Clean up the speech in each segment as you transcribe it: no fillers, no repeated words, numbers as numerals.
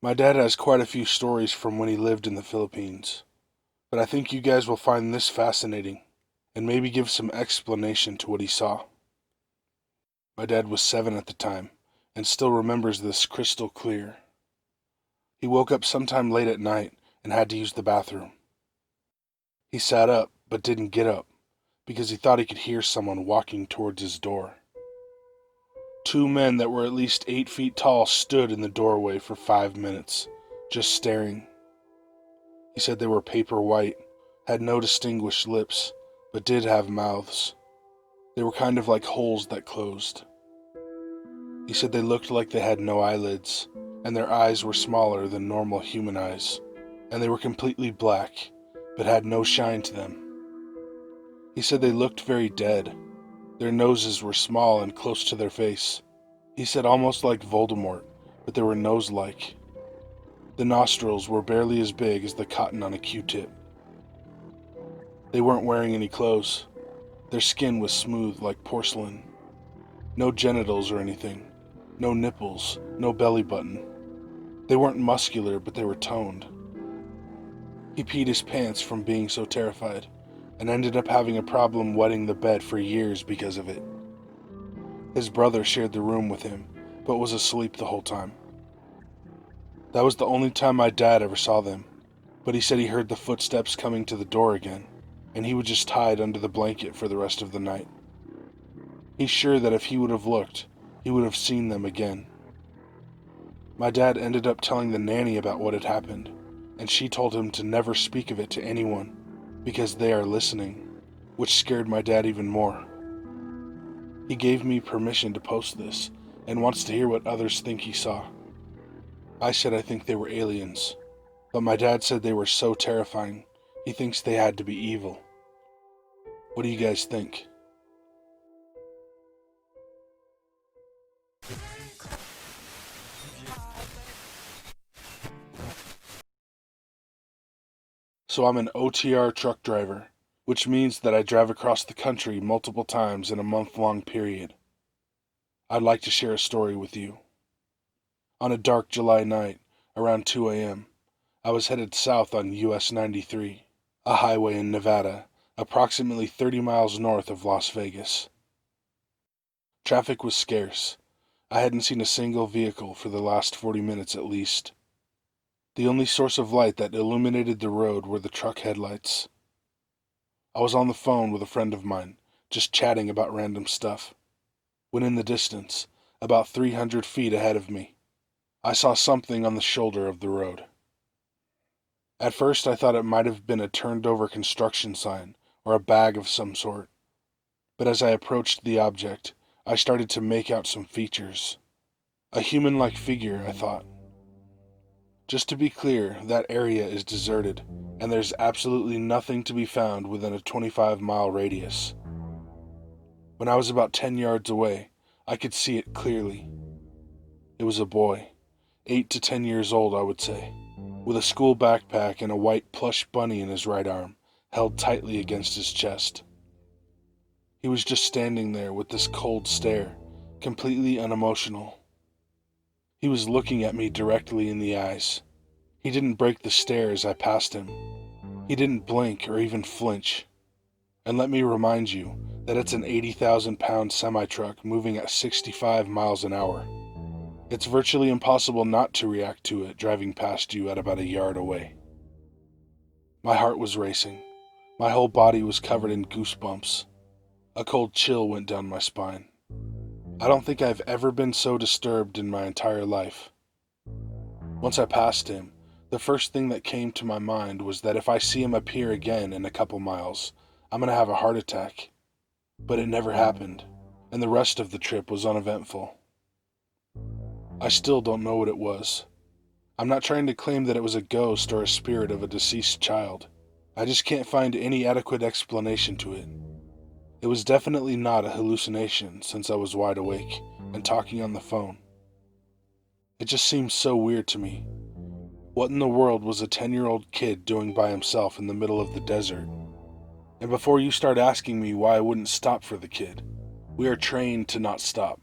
My dad has quite a few stories from when he lived in the Philippines, but I think you guys will find this fascinating and maybe give some explanation to what he saw. My dad was 7 at the time and still remembers this crystal clear. He woke up sometime late at night and had to use the bathroom. He sat up but didn't get up because he thought he could hear someone walking towards his door. 2 men that were at least 8 feet tall stood in the doorway for 5 minutes, just staring. He said they were paper white, had no distinguished lips, but did have mouths. They were kind of like holes that closed. He said they looked like they had no eyelids, and their eyes were smaller than normal human eyes, and they were completely black, but had no shine to them. He said they looked very dead. Their noses were small and close to their face. He said almost like Voldemort, but they were nose-like. The nostrils were barely as big as the cotton on a Q-tip. They weren't wearing any clothes. Their skin was smooth like porcelain. No genitals or anything. No nipples, no belly button. They weren't muscular, but they were toned. He peed his pants from being so terrified, and ended up having a problem wetting the bed for years because of it. His brother shared the room with him, but was asleep the whole time. That was the only time my dad ever saw them, but he said he heard the footsteps coming to the door again, and he would just hide under the blanket for the rest of the night. He's sure that if he would have looked, he would have seen them again. My dad ended up telling the nanny about what had happened, and she told him to never speak of it to anyone, because they are listening, which scared my dad even more. He gave me permission to post this, and wants to hear what others think he saw. I said I think they were aliens, but my dad said they were so terrifying, he thinks they had to be evil. What do you guys think? So I'm an OTR truck driver, which means that I drive across the country multiple times in a month-long period. I'd like to share a story with you. On a dark July night, around 2 a.m., I was headed south on US 93, a highway in Nevada, approximately 30 miles north of Las Vegas. Traffic was scarce. I hadn't seen a single vehicle for the last 40 minutes at least. The only source of light that illuminated the road were the truck headlights. I was on the phone with a friend of mine, just chatting about random stuff, when in the distance, about 300 feet ahead of me, I saw something on the shoulder of the road. At first I thought it might have been a turned-over construction sign or a bag of some sort, but as I approached the object, I started to make out some features. A human-like figure, I thought. Just to be clear, that area is deserted, and there's absolutely nothing to be found within a 25-mile radius. When I was about 10 yards away, I could see it clearly. It was a boy, 8 to 10 years old, I would say, with a school backpack and a white plush bunny in his right arm, held tightly against his chest. He was just standing there with this cold stare, completely unemotional. He was looking at me directly in the eyes. He didn't break the stare as I passed him. He didn't blink or even flinch. And let me remind you that it's an 80,000-pound semi-truck moving at 65 miles an hour. It's virtually impossible not to react to it driving past you at about a yard away. My heart was racing. My whole body was covered in goosebumps. A cold chill went down my spine. I don't think I've ever been so disturbed in my entire life. Once I passed him, the first thing that came to my mind was that if I see him appear again in a couple miles, I'm gonna have a heart attack. But it never happened, and the rest of the trip was uneventful. I still don't know what it was. I'm not trying to claim that it was a ghost or a spirit of a deceased child. I just can't find any adequate explanation to it. It was definitely not a hallucination since I was wide awake and talking on the phone. It just seems so weird to me. What in the world was a 10-year-old kid doing by himself in the middle of the desert? And before you start asking me why I wouldn't stop for the kid, we are trained to not stop,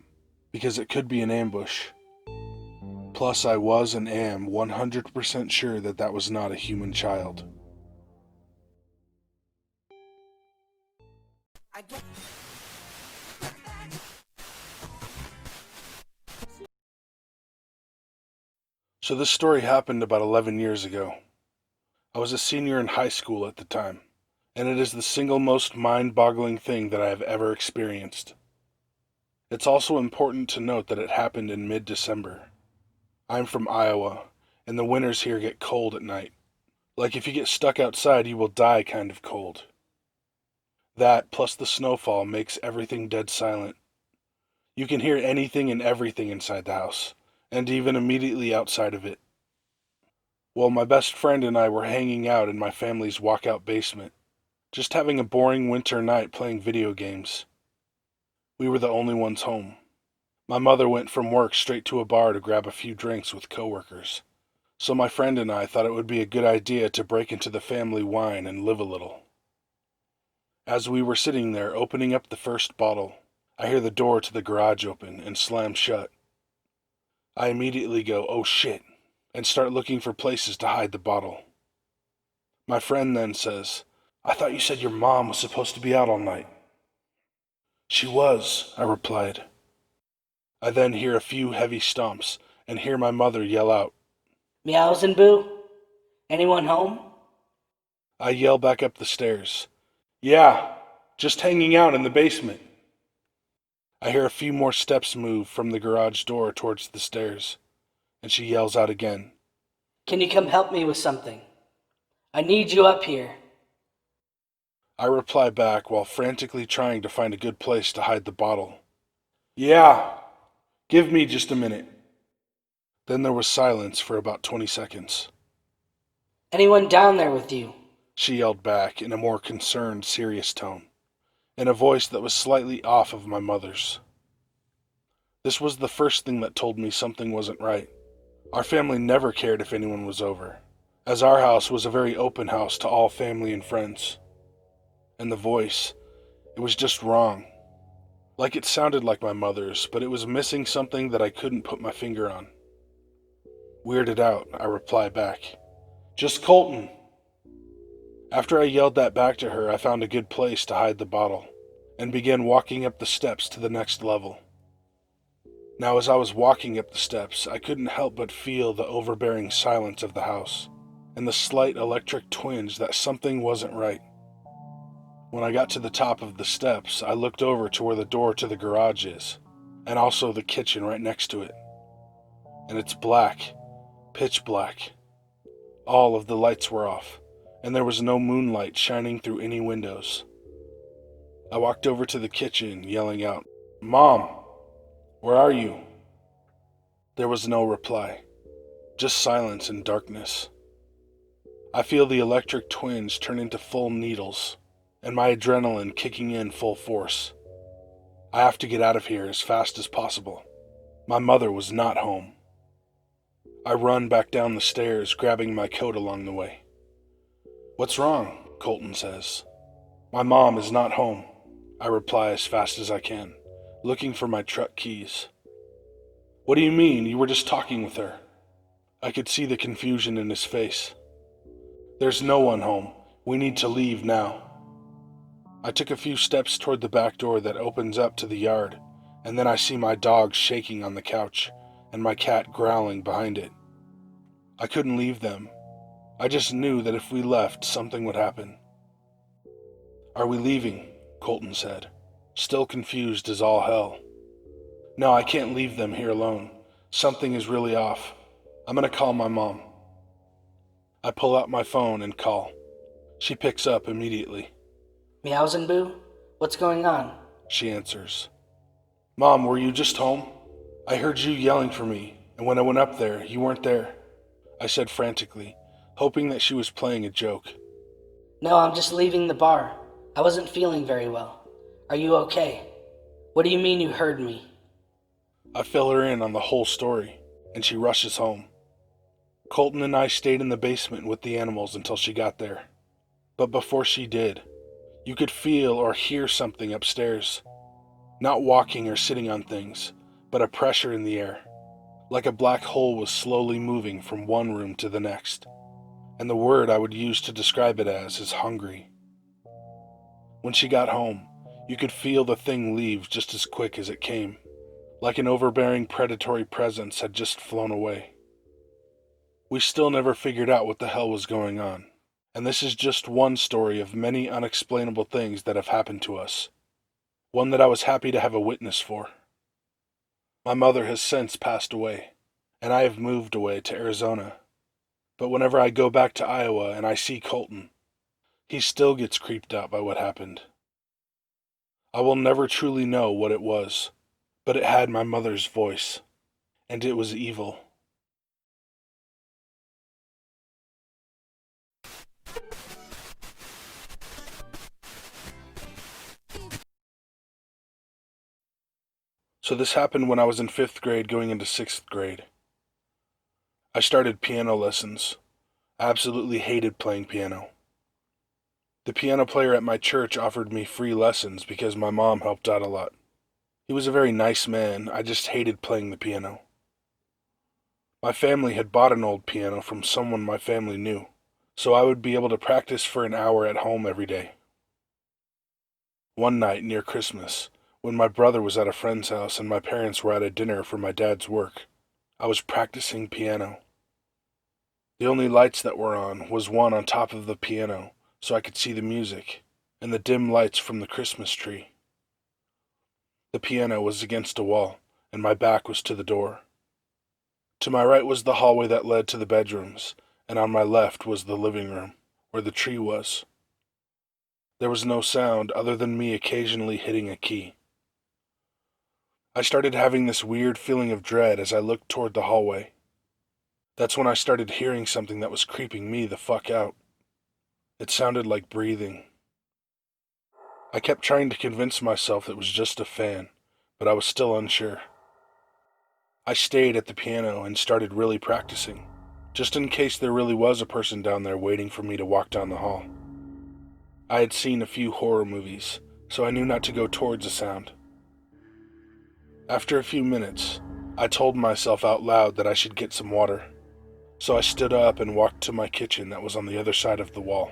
because it could be an ambush. Plus, I was and am 100% sure that that was not a human child. So this story happened about 11 years ago. I was a senior in high school at the time, and it is the single most mind-boggling thing that I have ever experienced. It's also important to note that it happened in mid-December. I'm from Iowa, and the winters here get cold at night. Like if you get stuck outside, you will die kind of cold. That, plus the snowfall, makes everything dead silent. You can hear anything and everything inside the house, and even immediately outside of it. Well, my best friend and I were hanging out in my family's walkout basement, just having a boring winter night playing video games. We were the only ones home. My mother went from work straight to a bar to grab a few drinks with coworkers, so my friend and I thought it would be a good idea to break into the family wine and live a little. As we were sitting there opening up the first bottle, I hear the door to the garage open and slam shut. I immediately go, "Oh shit," and start looking for places to hide the bottle. My friend then says, "I thought you said your mom was supposed to be out all night." "She was," I replied. I then hear a few heavy stomps and hear my mother yell out, "MeowsandBoo? Anyone home?" I yell back up the stairs, "Yeah, just hanging out in the basement." I hear a few more steps move from the garage door towards the stairs, and she yells out again, "Can you come help me with something? I need you up here." I reply back while frantically trying to find a good place to hide the bottle. "Yeah, give me just a minute." Then there was silence for about 20 seconds. "Anyone down there with you?" She yelled back in a more concerned, serious tone, in a voice that was slightly off of my mother's. This was the first thing that told me something wasn't right. Our family never cared if anyone was over, as our house was a very open house to all family and friends. And the voice, it was just wrong. Like it sounded like my mother's, but it was missing something that I couldn't put my finger on. Weirded out, I reply back, "Just Colton." After I yelled that back to her, I found a good place to hide the bottle, and began walking up the steps to the next level. Now, as I was walking up the steps, I couldn't help but feel the overbearing silence of the house, and the slight electric twinge that something wasn't right. When I got to the top of the steps, I looked over to where the door to the garage is, and also the kitchen right next to it. And it's black, pitch black. All of the lights were off, and there was no moonlight shining through any windows. I walked over to the kitchen, yelling out, "Mom, where are you?" There was no reply, just silence and darkness. I feel the electric twinge turn into full needles, and my adrenaline kicking in full force. I have to get out of here as fast as possible. My mother was not home. I run back down the stairs, grabbing my coat along the way. "What's wrong?" Colton says. "My mom is not home," I reply as fast as I can, looking for my truck keys. "What do you mean? You were just talking with her." I could see the confusion in his face. "There's no one home. We need to leave now." I took a few steps toward the back door that opens up to the yard, and then I see my dog shaking on the couch, and my cat growling behind it. I couldn't leave them. I just knew that if we left, something would happen. "Are we leaving?" Colton said, still confused as all hell. "No, I can't leave them here alone. Something is really off. I'm gonna call my mom." I pull out my phone and call. She picks up immediately. "MeowsandBoo? What's going on?" She answers. "Mom, were you just home? I heard you yelling for me, and when I went up there, you weren't there," I said frantically, hoping that she was playing a joke. "No, I'm just leaving the bar. I wasn't feeling very well. Are you okay? What do you mean you heard me?" I fill her in on the whole story, and she rushes home. Colton and I stayed in the basement with the animals until she got there. But before she did, you could feel or hear something upstairs. Not walking or sitting on things, but a pressure in the air. like a black hole was slowly moving from one room to the next, and the word I would use to describe it as is hungry. When she got home, you could feel the thing leave just as quick as it came, like an overbearing predatory presence had just flown away. We still never figured out what the hell was going on, and this is just one story of many unexplainable things that have happened to us, one that I was happy to have a witness for. My mother has since passed away, and I have moved away to Arizona, but whenever I go back to Iowa and I see Colton, he still gets creeped out by what happened. I will never truly know what it was, but it had my mother's voice, and it was evil. So this happened when I was in 5th grade going into 6th grade. I started piano lessons. I absolutely hated playing piano. The piano player at my church offered me free lessons because my mom helped out a lot. He was a very nice man, I just hated playing the piano. My family had bought an old piano from someone my family knew, so I would be able to practice for an hour at home every day. One night near Christmas, when my brother was at a friend's house and my parents were at a dinner for my dad's work, I was practicing piano. The only lights that were on was one on top of the piano, so I could see the music, and the dim lights from the Christmas tree. The piano was against a wall, and my back was to the door. To my right was the hallway that led to the bedrooms, and on my left was the living room, where the tree was. There was no sound other than me occasionally hitting a key. I started having this weird feeling of dread as I looked toward the hallway. That's when I started hearing something that was creeping me the fuck out. It sounded like breathing. I kept trying to convince myself it was just a fan, but I was still unsure. I stayed at the piano and started really practicing, just in case there really was a person down there waiting for me to walk down the hall. I had seen a few horror movies, so I knew not to go towards the sound. After a few minutes, I told myself out loud that I should get some water, so I stood up and walked to my kitchen that was on the other side of the wall.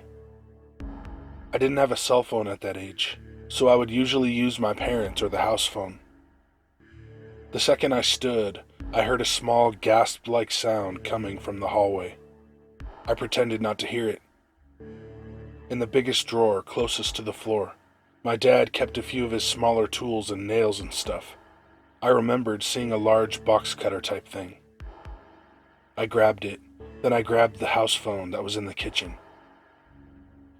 I didn't have a cell phone at that age, so I would usually use my parents' or the house phone. The second I stood, I heard a small gasp-like sound coming from the hallway. I pretended not to hear it. In the biggest drawer closest to the floor, my dad kept a few of his smaller tools and nails and stuff. I remembered seeing a large box cutter type thing. I grabbed it, then I grabbed the house phone that was in the kitchen.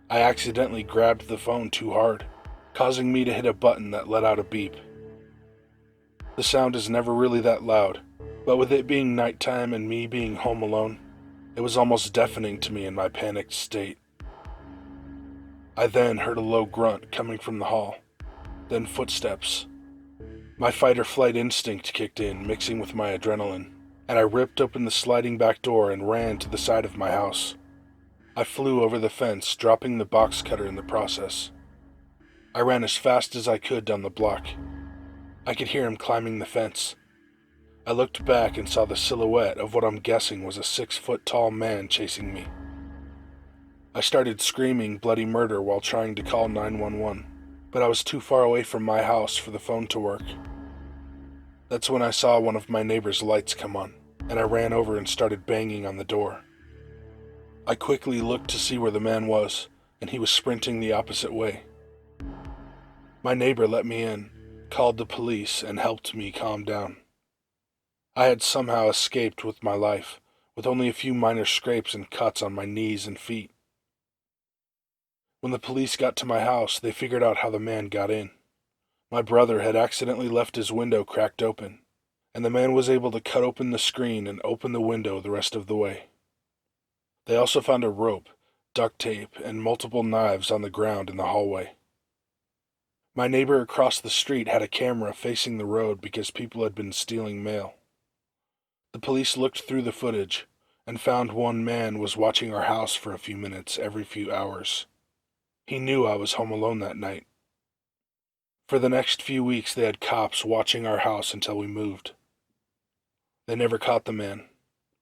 I accidentally grabbed the phone too hard, causing me to hit a button that let out a beep. The sound is never really that loud, but with it being nighttime and me being home alone, it was almost deafening to me in my panicked state. I then heard a low grunt coming from the hall, then footsteps. My fight-or-flight instinct kicked in, mixing with my adrenaline, and I ripped open the sliding back door and ran to the side of my house. I flew over the fence, dropping the box cutter in the process. I ran as fast as I could down the block. I could hear him climbing the fence. I looked back and saw the silhouette of what I'm guessing was a 6-foot-tall man chasing me. I started screaming bloody murder while trying to call 911, but I was too far away from my house for the phone to work. That's when I saw one of my neighbor's lights come on, and I ran over and started banging on the door. I quickly looked to see where the man was, and he was sprinting the opposite way. My neighbor let me in, called the police, and helped me calm down. I had somehow escaped with my life, with only a few minor scrapes and cuts on my knees and feet. When the police got to my house, they figured out how the man got in. My brother had accidentally left his window cracked open, and the man was able to cut open the screen and open the window the rest of the way. They also found a rope, duct tape, and multiple knives on the ground in the hallway. My neighbor across the street had a camera facing the road because people had been stealing mail. The police looked through the footage and found one man was watching our house for a few minutes every few hours. He knew I was home alone that night. For the next few weeks they had cops watching our house until we moved. They never caught the man,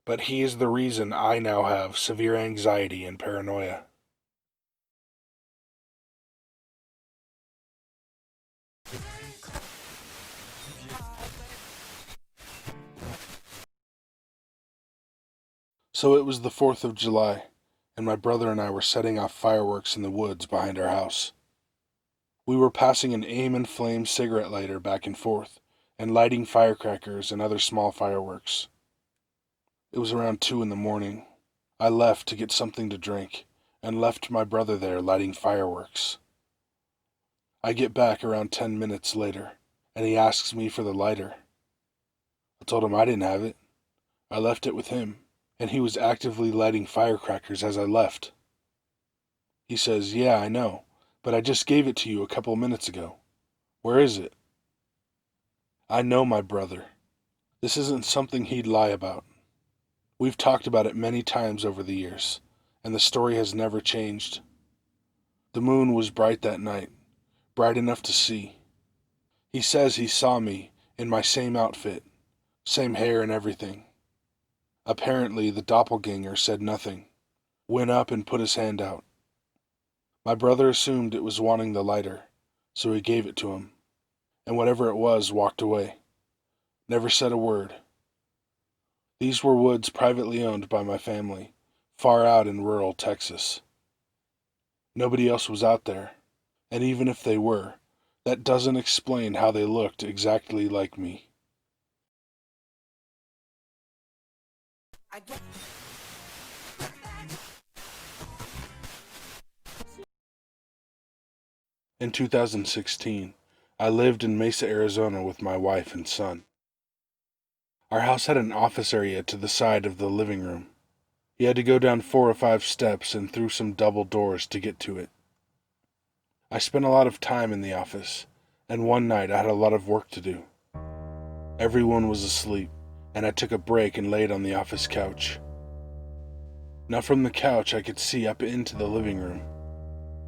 but he is the reason I now have severe anxiety and paranoia. So it was the 4th of July, and my brother and I were setting off fireworks in the woods behind our house. We were passing an aim and flame cigarette lighter back and forth, and lighting firecrackers and other small fireworks. It was around 2 in the morning. I left to get something to drink, and left my brother there lighting fireworks. I get back around 10 minutes later, and he asks me for the lighter. I told him I didn't have it. I left it with him, and he was actively lighting firecrackers as I left. He says, "Yeah, I know, but I just gave it to you a couple minutes ago. Where is it?" I know my brother. This isn't something he'd lie about. We've talked about it many times over the years, and the story has never changed. The moon was bright that night, bright enough to see. He says he saw me in my same outfit, same hair and everything. Apparently, the Doppelganger said nothing, went up and put his hand out. My brother assumed it was wanting the lighter, so he gave it to him, and whatever it was walked away. Never said a word. These were woods privately owned by my family, far out in rural Texas. Nobody else was out there, and even if they were, that doesn't explain how they looked exactly like me. In 2016, I lived in Mesa, Arizona with my wife and son. Our house had an office area to the side of the living room. You had to go down 4 or 5 steps and through some double doors to get to it. I spent a lot of time in the office, and one night I had a lot of work to do. Everyone was asleep, and I took a break and laid on the office couch. Now from the couch I could see up into the living room.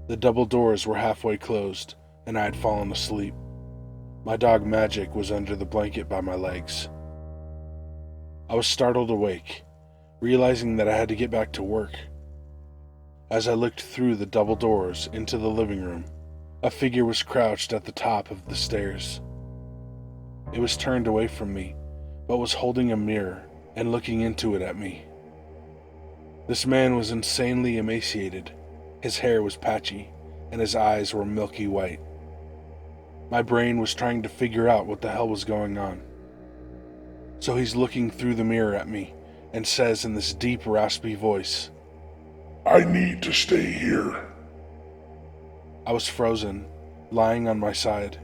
The double doors were halfway closed, and I had fallen asleep. My dog Magic was under the blanket by my legs. I was startled awake, realizing that I had to get back to work. As I looked through the double doors into the living room, a figure was crouched at the top of the stairs. It was turned away from me, but was holding a mirror and looking into it at me. This man was insanely emaciated. His hair was patchy, and his eyes were milky white. My brain was trying to figure out what the hell was going on. So he's looking through the mirror at me and says in this deep, raspy voice, "I need to stay here." I was frozen, lying on my side.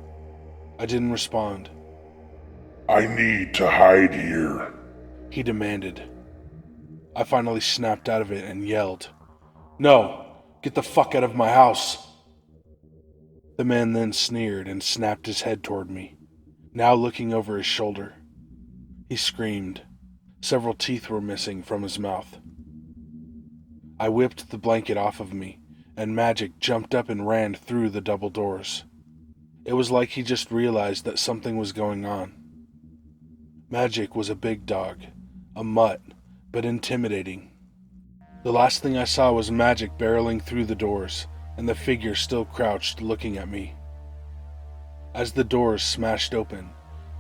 I didn't respond. "I need to hide here." He demanded. I finally snapped out of it and yelled, "No! Get the fuck out of my house!" The man then sneered and snapped his head toward me, now looking over his shoulder. He screamed. Several teeth were missing from his mouth. I whipped the blanket off of me, and Magic jumped up and ran through the double doors. It was like he just realized that something was going on. Magic was a big dog, a mutt, but intimidating. The last thing I saw was Magic barreling through the doors, and the figure still crouched looking at me. As the doors smashed open,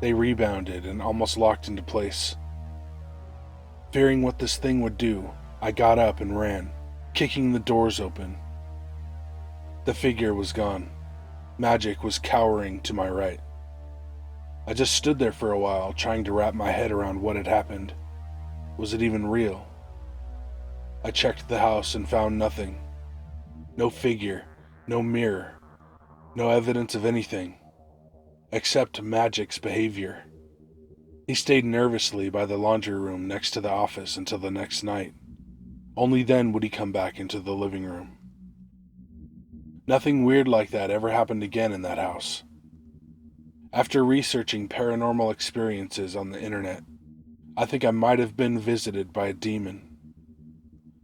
they rebounded and almost locked into place. Fearing what this thing would do, I got up and ran, kicking the doors open. The figure was gone. Magic was cowering to my right. I just stood there for a while, trying to wrap my head around what had happened. Was it even real? I checked the house and found nothing. No figure, no mirror, no evidence of anything, except Magic's behavior. He stayed nervously by the laundry room next to the office until the next night. Only then would he come back into the living room. Nothing weird like that ever happened again in that house. After researching paranormal experiences on the internet, I think I might have been visited by a demon.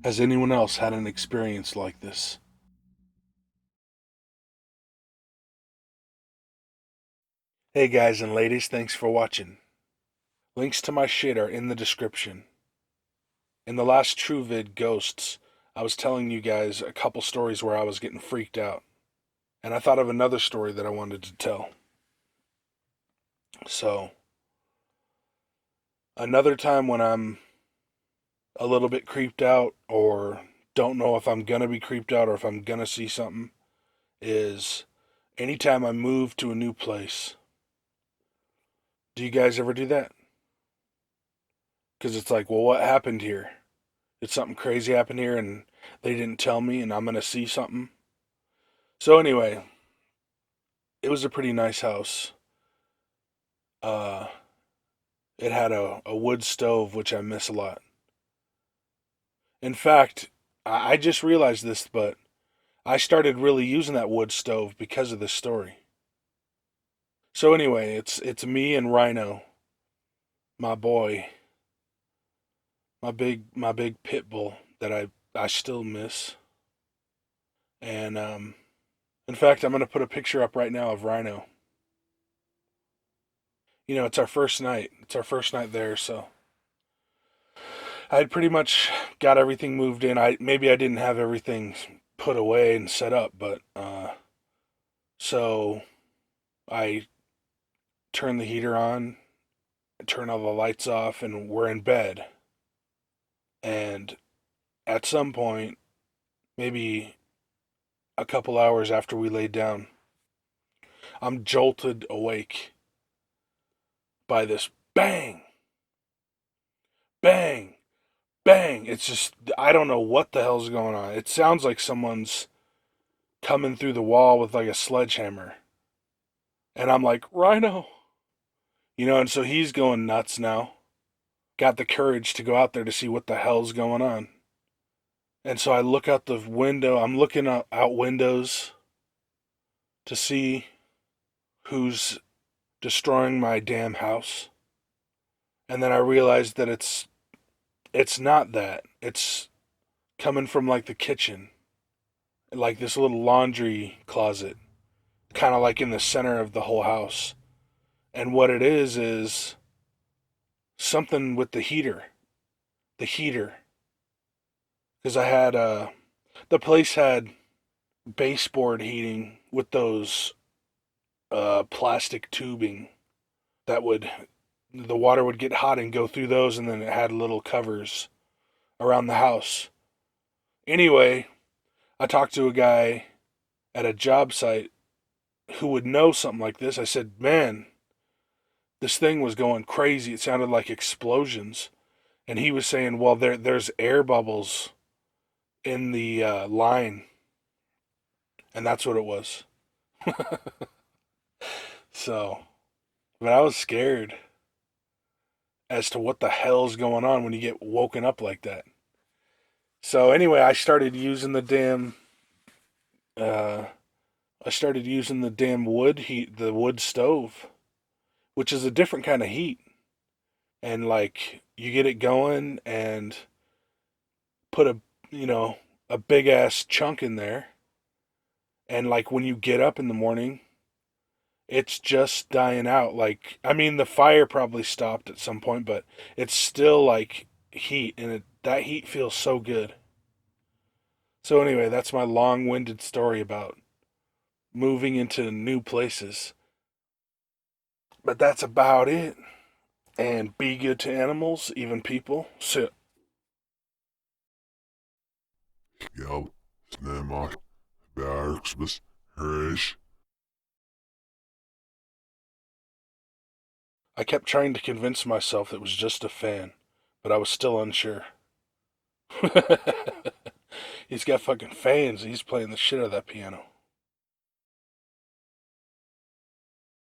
Has anyone else had an experience like this? Hey guys and ladies, thanks for watching. Links to my shit are in the description. In the last True Vid Ghosts, I was telling you guys a couple stories where I was getting freaked out. And I thought of another story that I wanted to tell. So, another time when I'm a little bit creeped out or don't know if I'm gonna be creeped out or if I'm gonna see something is anytime I move to a new place. Do you guys ever do that? Because it's like, well, what happened here? Did something crazy happen here and they didn't tell me and I'm gonna see something? So anyway, it was a pretty nice house. Uh, it had a wood stove, which I miss a lot. In fact, I just realized this, but I started really using that wood stove because of this story. So anyway, it's me and Rhino, my boy, my big pit bull that I still miss. And in fact, I'm gonna put a picture up right now of Rhino. You know, it's our first night. It's our first night there, so I had pretty much got everything moved in. Maybe I didn't have everything put away and set up, but so I turned the heater on, turn all the lights off, and we're in bed. And at some point, maybe a couple hours after we laid down, I'm jolted awake by this bang, bang, bang. It's just, I don't know what the hell's going on. It sounds like someone's coming through the wall with like a sledgehammer. And I'm like, Rhino. You know, and so he's going nuts now. Got the courage to go out there to see what the hell's going on. And so I look out the window. I'm looking out windows to see who's destroying my damn house. And then I realized that it's not that. It's coming from like the kitchen. Like this little laundry closet. Kind of like in the center of the whole house. And what it is something with the heater. The heater. Because I had, the place had baseboard heating with those plastic tubing that the water would get hot and go through those, and then it had little covers around the house. Anyway, I talked to a guy at a job site who would know something like this. I said, man, this thing was going crazy. It sounded like explosions. And he was saying, well, there's air bubbles in the line. And that's what it was. So, but I was scared as to what the hell's going on when you get woken up like that. So anyway, uh, I started using the damn the wood stove, which is a different kind of heat. And like, you get it going and put a big ass chunk in there. And like when you get up in the morning, it's just dying out. Like, I mean, the fire probably stopped at some point, but it's still like heat, and that heat feels so good. So anyway, that's my long-winded story about moving into new places. But that's about it. And be good to animals, even people. So Já, snemma, bergsbus, hrish. I kept trying to convince myself it was just a fan, but I was still unsure. He's got fucking fans. He's playing the shit out of that piano.